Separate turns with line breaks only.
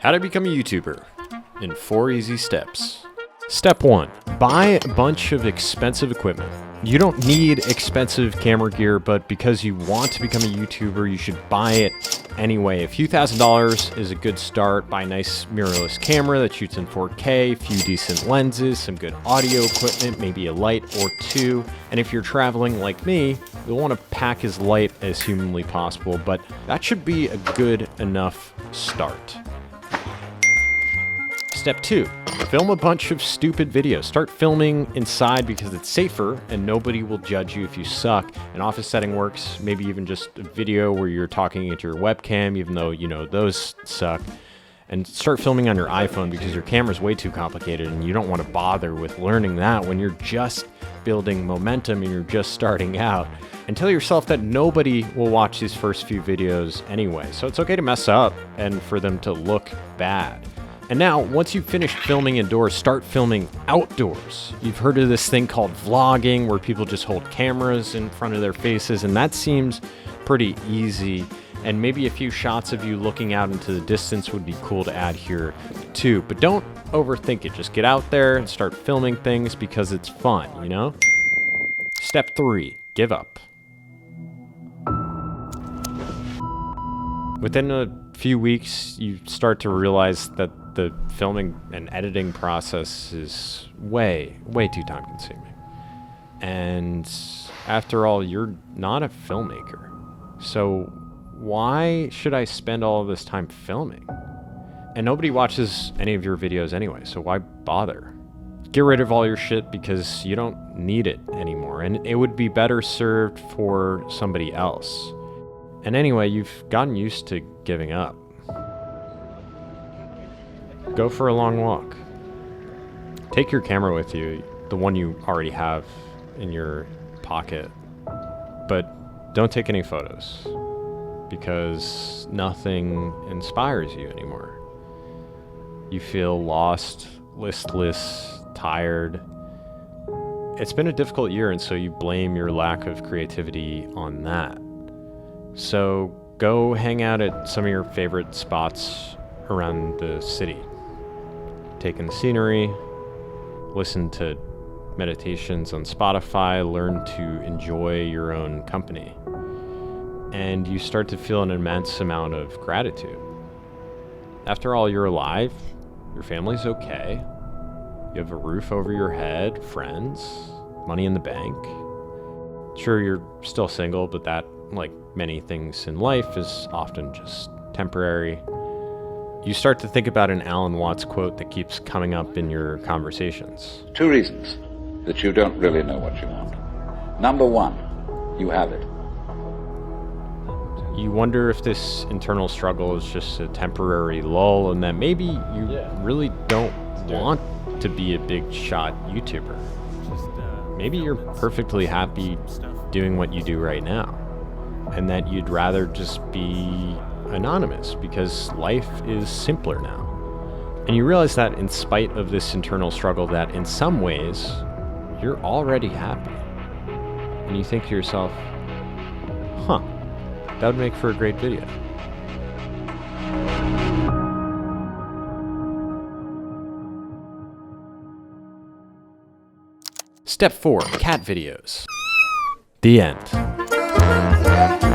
How to become a YouTuber in 4 easy steps. Step 1, buy a bunch of expensive equipment. You don't need expensive camera gear, but because you want to become a YouTuber, you should buy it anyway. A few $1,000s is a good start. Buy a nice mirrorless camera that shoots in 4K, a few decent lenses, some good audio equipment, maybe a light or two. And if you're traveling like me, you'll want to pack as light as humanly possible, but that should be a good enough start. Step 2, film a bunch of stupid videos. Start filming inside because it's safer and nobody will judge you if you suck. An office setting works, maybe even just a video where you're talking into your webcam, even though you know those suck. And start filming on your iPhone because your camera's way too complicated and you don't want to bother with learning that when you're just building momentum and you're just starting out. And tell yourself that nobody will watch these first few videos anyway. So it's okay to mess up and for them to look bad. And now, once you've finished filming indoors, start filming outdoors. You've heard of this thing called vlogging, where people just hold cameras in front of their faces, and that seems pretty easy. And maybe a few shots of you looking out into the distance would be cool to add here too. But don't overthink it. Just get out there and start filming things because it's fun, you know? Step 3, give up. Within a few weeks, you start to realize that the filming and editing process is way too time consuming. And after all, you're not a filmmaker. So why should I spend all of this time filming? And nobody watches any of your videos anyway, so why bother? Get rid of all your shit because you don't need it anymore, and it would be better served for somebody else. And anyway, you've gotten used to giving up. Go for a long walk. Take your camera with you, the one you already have in your pocket. But don't take any photos, because nothing inspires you anymore. You feel lost, listless, tired. It's been a difficult year, and so you blame your lack of creativity on that. So go hang out at some of your favorite spots around the city. Take in the scenery, listen to meditations on Spotify, learn to enjoy your own company. And you start to feel an immense amount of gratitude. After all, you're alive, your family's okay, you have a roof over your head, friends, money in the bank. Sure, you're still single, but that, like many things in life, is often just temporary. You start to think about an Alan Watts quote that keeps coming up in your conversations.
2 reasons that you don't really know what you want. Number 1, you have it.
You wonder if this internal struggle is just a temporary lull and that maybe you really don't want to be a big shot YouTuber. Maybe you're perfectly happy doing what you do right now, and that you'd rather just be anonymous because life is simpler now. And you realize that in spite of this internal struggle, that in some ways you're already happy. And you think to yourself, that would make for a great video. Step 4, cat videos. The end.